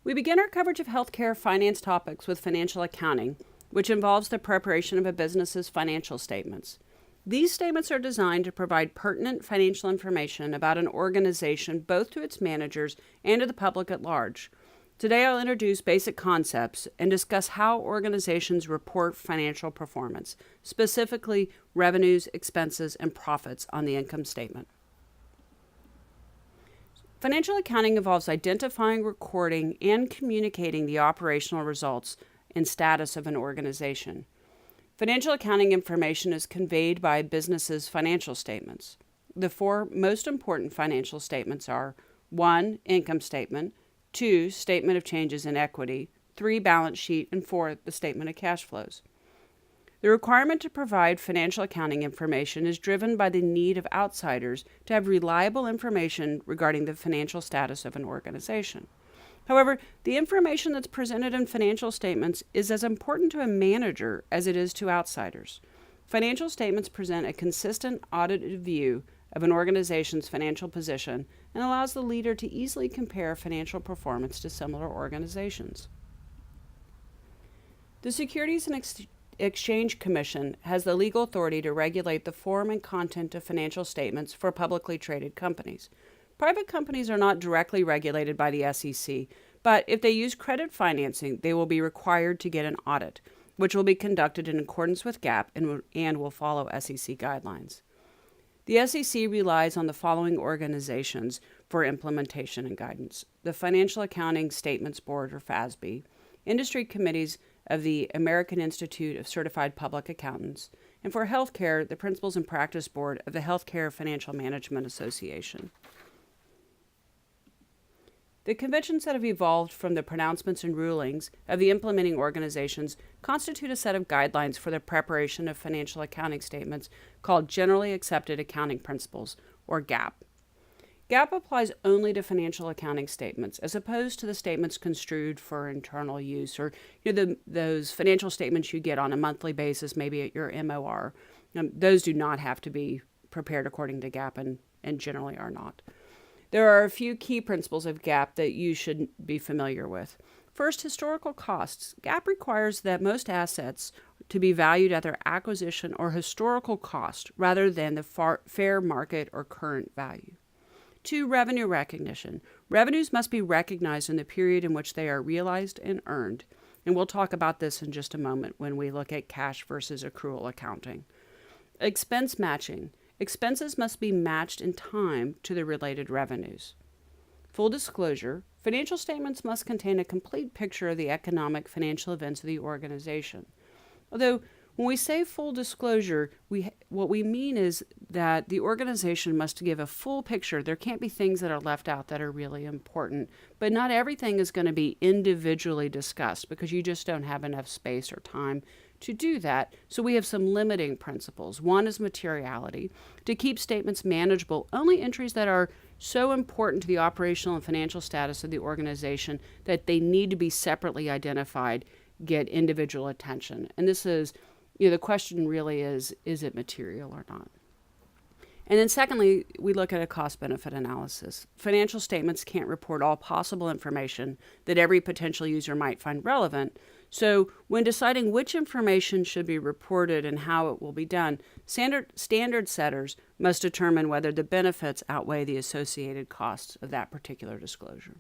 We begin our coverage of healthcare finance topics with financial accounting, which involves the preparation of a business's financial statements. These statements are designed to provide pertinent financial information about an organization both to its managers and to the public at large. Today I'll introduce basic concepts and discuss how organizations report financial performance, specifically revenues, expenses, and profits on the income statement. Financial accounting involves identifying, recording, and communicating the operational results and status of an organization. Financial accounting information is conveyed by a business's financial statements. The four most important financial statements are 1. Income statement, 2. Statement of changes in equity, 3. Balance sheet, and 4. The statement of cash flows. The requirement to provide financial accounting information is driven by the need of outsiders to have reliable information regarding the financial status of an organization. However, the information that's presented in financial statements is as important to a manager as it is to outsiders. Financial statements present a consistent, audited view of an organization's financial position and allows the leader to easily compare financial performance to similar organizations. The Securities and Exchange Commission has the legal authority to regulate the form and content of financial statements for publicly traded companies. Private companies are not directly regulated by the SEC, but if they use credit financing, they will be required to get an audit, which will be conducted in accordance with GAAP and will follow SEC guidelines. The SEC relies on the following organizations for implementation and guidance: the Financial Accounting Statements Board, or FASB, industry committees of the American Institute of Certified Public Accountants, and for healthcare, the Principles and Practice Board of the Healthcare Financial Management Association. The conventions that have evolved from the pronouncements and rulings of the implementing organizations constitute a set of guidelines for the preparation of financial accounting statements called Generally Accepted Accounting Principles, or GAAP. GAAP applies only to financial accounting statements, as opposed to the statements construed for internal use, or those financial statements you get on a monthly basis, maybe at your MOR. Those do not have to be prepared according to GAAP and generally are not. There are a few key principles of GAAP that you should be familiar with. First, historical costs. GAAP requires that most assets to be valued at their acquisition or historical cost rather than the fair market or current value. 2. Revenue recognition. Revenues must be recognized in the period in which they are realized and earned. And we'll talk about this in just a moment when we look at cash versus accrual accounting. Expense matching. Expenses must be matched in time to the related revenues. Full disclosure, financial statements must contain a complete picture of the economic financial events of the organization. Although, when we say full disclosure, what we mean is that the organization must give a full picture. There can't be things that are left out that are really important, but not everything is going to be individually discussed because you just don't have enough space or time to do that. So we have some limiting principles. One is materiality. To keep statements manageable, only entries that are so important to the operational and financial status of the organization that they need to be separately identified get individual attention. And this is, the question really is it material or not? And then secondly, we look at a cost-benefit analysis. Financial statements can't report all possible information that every potential user might find relevant. So when deciding which information should be reported and how it will be done, standard setters must determine whether the benefits outweigh the associated costs of that particular disclosure.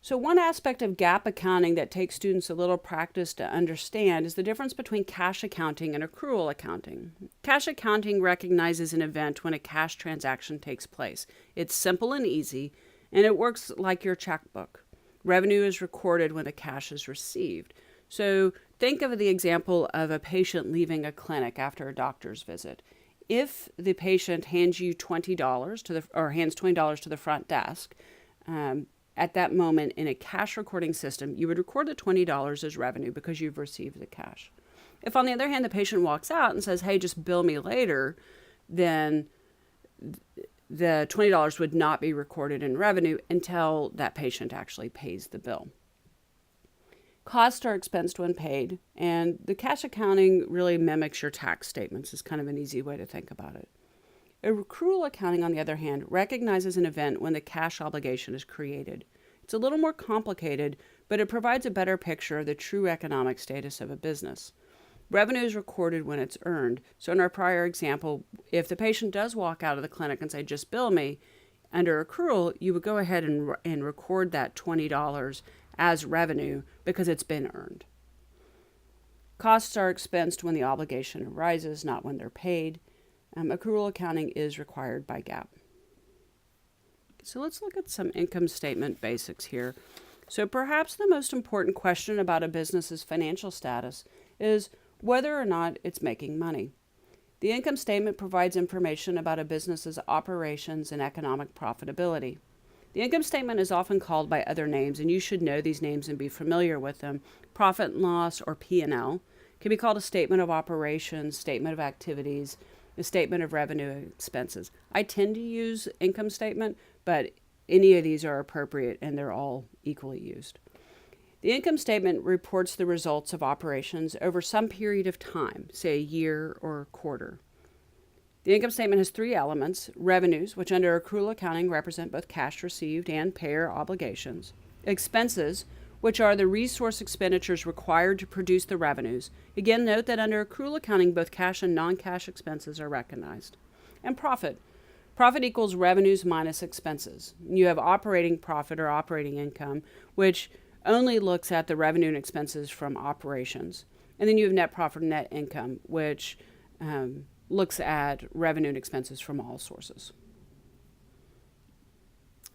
So one aspect of GAAP accounting that takes students a little practice to understand is the difference between cash accounting and accrual accounting. Cash accounting recognizes an event when a cash transaction takes place. It's simple and easy, and it works like your checkbook. Revenue is recorded when the cash is received. So think of the example of a patient leaving a clinic after a doctor's visit. If the patient hands you $20 hands $20 to the front desk, at that moment in a cash recording system, you would record the $20 as revenue because you've received the cash. If, on the other hand, the patient walks out and says, hey, just bill me later, then the $20 would not be recorded in revenue until that patient actually pays the bill. Costs are expensed when paid, and the cash accounting really mimics your tax statements is kind of an easy way to think about it. Accrual accounting, on the other hand, recognizes an event when the cash obligation is created. It's a little more complicated, but it provides a better picture of the true economic status of a business. Revenue is recorded when it's earned. So in our prior example, if the patient does walk out of the clinic and say, just bill me, under accrual, you would go ahead and record that $20 as revenue because it's been earned. Costs are expensed when the obligation arises, not when they're paid. Accrual accounting is required by GAAP. So let's look at some income statement basics here. So perhaps the most important question about a business's financial status is whether or not it's making money. The income statement provides information about a business's operations and economic profitability. The income statement is often called by other names, and you should know these names and be familiar with them. Profit and loss, or P&L, can be called a statement of operations, statement of activities, a statement of revenue and expenses. I tend to use income statement, but any of these are appropriate and they're all equally used. The income statement reports the results of operations over some period of time, say a year or a quarter. The income statement has three elements: revenues, which under accrual accounting represent both cash received and payer obligations; expenses, which are the resource expenditures required to produce the revenues. Again, note that under accrual accounting, both cash and non-cash expenses are recognized; and profit. Profit equals revenues minus expenses. You have operating profit or operating income, which only looks at the revenue and expenses from operations. And then you have net profit and net income, which looks at revenue and expenses from all sources.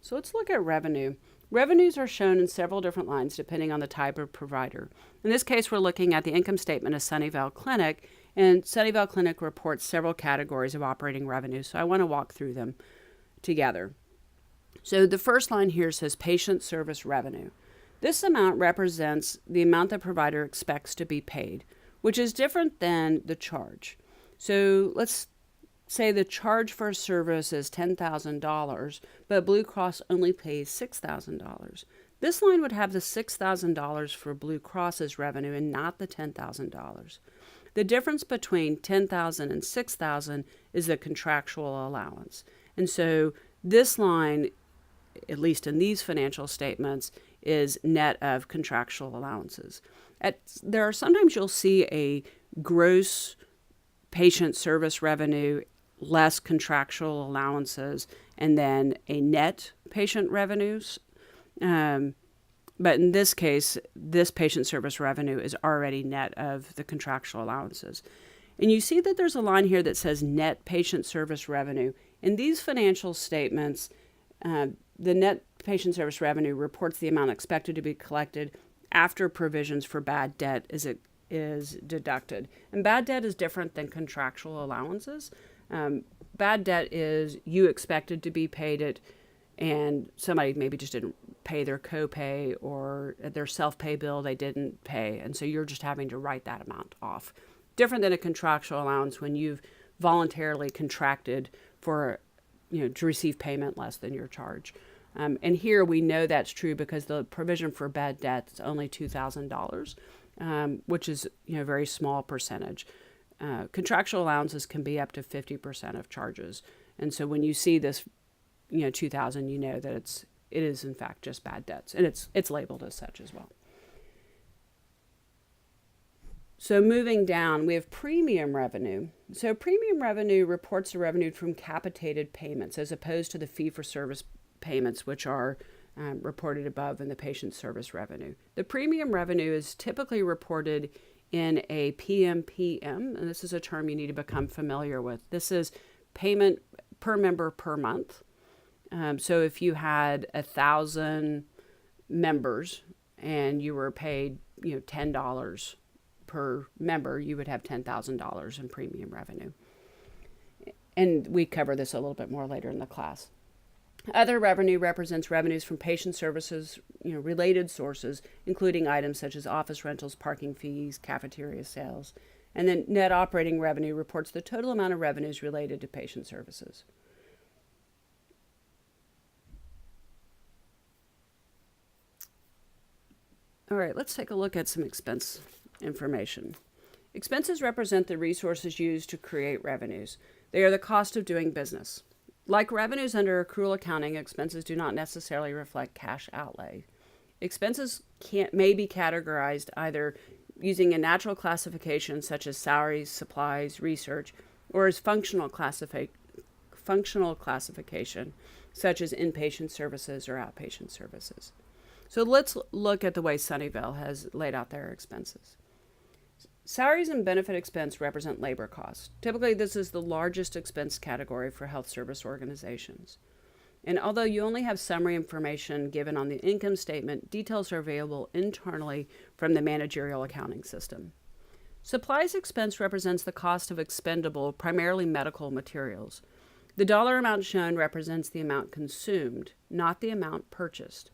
So let's look at revenue. Revenues are shown in several different lines depending on the type of provider. In this case, we're looking at the income statement of Sunnyvale Clinic, and Sunnyvale Clinic reports several categories of operating revenue, so I want to walk through them together. So the first line here says patient service revenue. This amount represents the amount the provider expects to be paid, which is different than the charge. So let's say the charge for a service is $10,000, but Blue Cross only pays $6,000. This line would have the $6,000 for Blue Cross's revenue and not the $10,000. The difference between $10,000 and $6,000 is the contractual allowance. And so this line, at least in these financial statements, is net of contractual allowances. There are sometimes you'll see a gross patient service revenue less contractual allowances and then a net patient revenues. But in this case, this patient service revenue is already net of the contractual allowances. And you see that there's a line here that says net patient service revenue. In these financial statements, the net patient service revenue reports the amount expected to be collected after provisions for bad debt is deducted. And bad debt is different than contractual allowances. Bad debt is you expected to be paid it, and somebody maybe just didn't pay their copay or their self-pay bill they didn't pay, and so you're just having to write that amount off. Different than a contractual allowance when you've voluntarily contracted for, to receive payment less than your charge. And here we know that's true because the provision for bad debt is only $2,000, which is a very small percentage. Contractual allowances can be up to 50% of charges, and so when you see this, 2,000, you know that it is in fact just bad debts, and it's labeled as such as well. So moving down, we have premium revenue. So premium revenue reports the revenue from capitated payments as opposed to the fee-for-service payments, which are reported above in the patient service revenue. The premium revenue is typically reported in a PMPM, and this is a term you need to become familiar with. This is payment per member per month. So if you had 1,000 members and you were paid, $10 per member, you would have $10,000 in premium revenue. And we cover this a little bit more later in the class. Other revenue represents revenues from patient services, related sources, including items such as office rentals, parking fees, cafeteria sales. And then net operating revenue reports the total amount of revenues related to patient services. All right, let's take a look at some expense information. Expenses represent the resources used to create revenues. They are the cost of doing business. Like revenues under accrual accounting, expenses do not necessarily reflect cash outlay. Expenses may be categorized either using a natural classification such as salaries, supplies, research, or as functional classification such as inpatient services or outpatient services. So let's look at the way Sunnyvale has laid out their expenses. Salaries and benefit expense represent labor costs. Typically, this is the largest expense category for health service organizations. And although you only have summary information given on the income statement, details are available internally from the managerial accounting system. Supplies expense represents the cost of expendable, primarily medical materials. The dollar amount shown represents the amount consumed, not the amount purchased.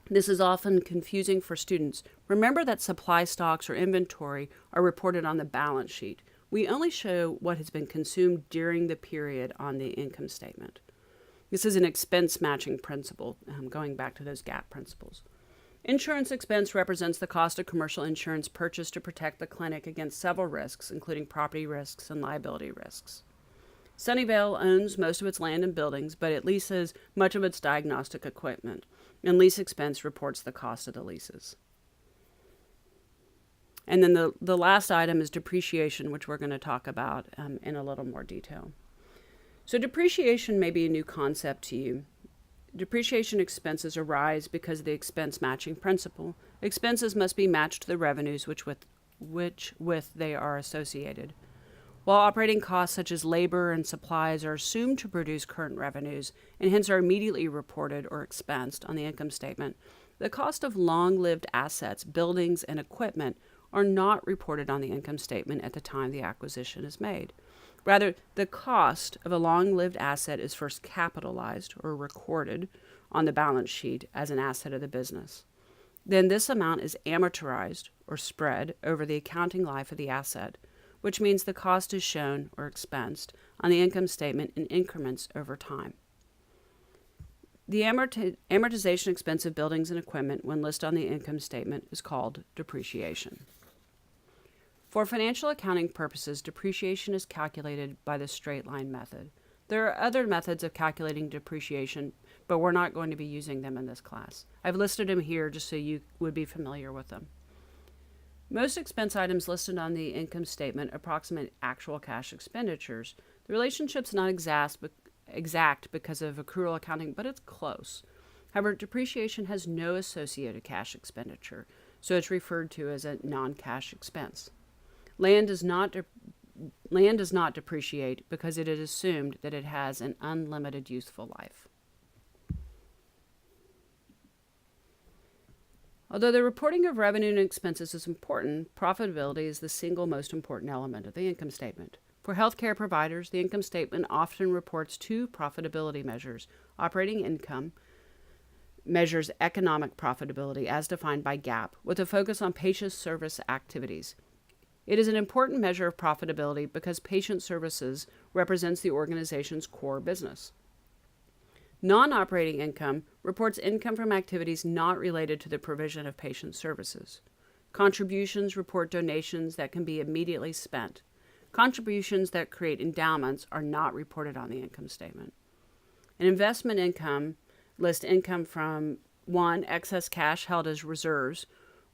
This is often confusing for students. Remember that supply stocks or inventory are reported on the balance sheet. We only show what has been consumed during the period on the income statement. This is an expense matching principle, going back to those GAAP principles. Insurance expense represents the cost of commercial insurance purchased to protect the clinic against several risks, including property risks and liability risks. Sunnyvale owns most of its land and buildings, but it leases much of its diagnostic equipment, and lease expense reports the cost of the leases. And then the last item is depreciation, which we're going to talk about in a little more detail. So depreciation may be a new concept to you. Depreciation expenses arise because of the expense matching principle. Expenses must be matched to the revenues which with they are associated. While operating costs such as labor and supplies are assumed to produce current revenues and hence are immediately reported or expensed on the income statement, the cost of long-lived assets, buildings, and equipment are not reported on the income statement at the time the acquisition is made. Rather, the cost of a long-lived asset is first capitalized or recorded on the balance sheet as an asset of the business. Then this amount is amortized or spread over the accounting life of the asset, which means the cost is shown or expensed on the income statement in increments over time. The amortization expense of buildings and equipment when listed on the income statement is called depreciation. For financial accounting purposes, depreciation is calculated by the straight line method. There are other methods of calculating depreciation, but we're not going to be using them in this class. I've listed them here just so you would be familiar with them. Most expense items listed on the income statement approximate actual cash expenditures. The relationship's not exact because of accrual accounting, but it's close. However, depreciation has no associated cash expenditure, so it's referred to as a non-cash expense. Land does not depreciate because it is assumed that it has an unlimited useful life. Although the reporting of revenue and expenses is important, profitability is the single most important element of the income statement. For healthcare providers, the income statement often reports two profitability measures. Operating income measures economic profitability as defined by GAAP, with a focus on patient service activities. It is an important measure of profitability because patient services represents the organization's core business. Non-operating income reports income from activities not related to the provision of patient services. Contributions report donations that can be immediately spent. Contributions that create endowments are not reported on the income statement. An investment income lists income from 1, excess cash held as reserves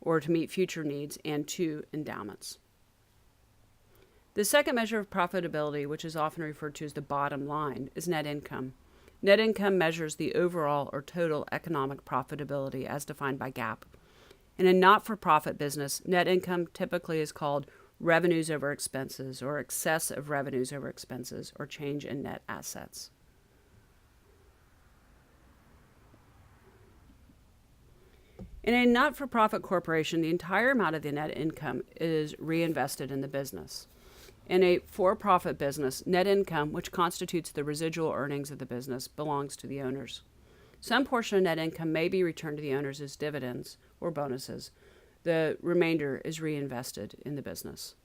or to meet future needs, and 2, endowments. The second measure of profitability, which is often referred to as the bottom line, is net income. Net income measures the overall or total economic profitability as defined by GAAP. In a not-for-profit business, net income typically is called revenues over expenses or excess of revenues over expenses or change in net assets. In a not-for-profit corporation, the entire amount of the net income is reinvested in the business. In a for-profit business, net income, which constitutes the residual earnings of the business, belongs to the owners. Some portion of net income may be returned to the owners as dividends or bonuses. The remainder is reinvested in the business.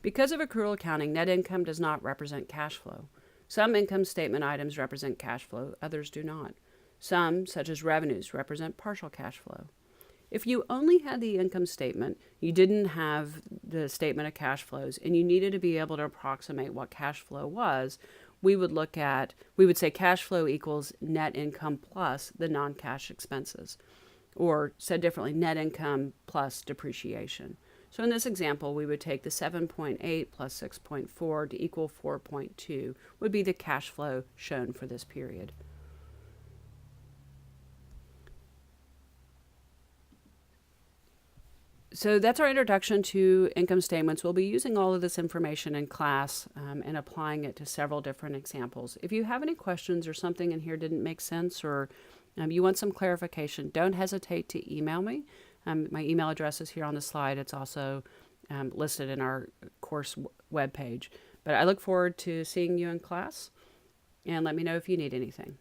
Because of accrual accounting, net income does not represent cash flow. Some income statement items represent cash flow, others do not. Some, such as revenues, represent partial cash flow. If you only had the income statement, you didn't have the statement of cash flows, and you needed to be able to approximate what cash flow was, we would say cash flow equals net income plus the non-cash expenses. Or said differently, net income plus depreciation. So in this example, we would take the 7.8 plus 6.4 to equal 4.2 would be the cash flow shown for this period. So that's our introduction to income statements. We'll be using all of this information in class and applying it to several different examples. If you have any questions or something in here didn't make sense, or you want some clarification, don't hesitate to email me. My email address is here on the slide. It's also listed in our course webpage. But I look forward to seeing you in class, and let me know if you need anything.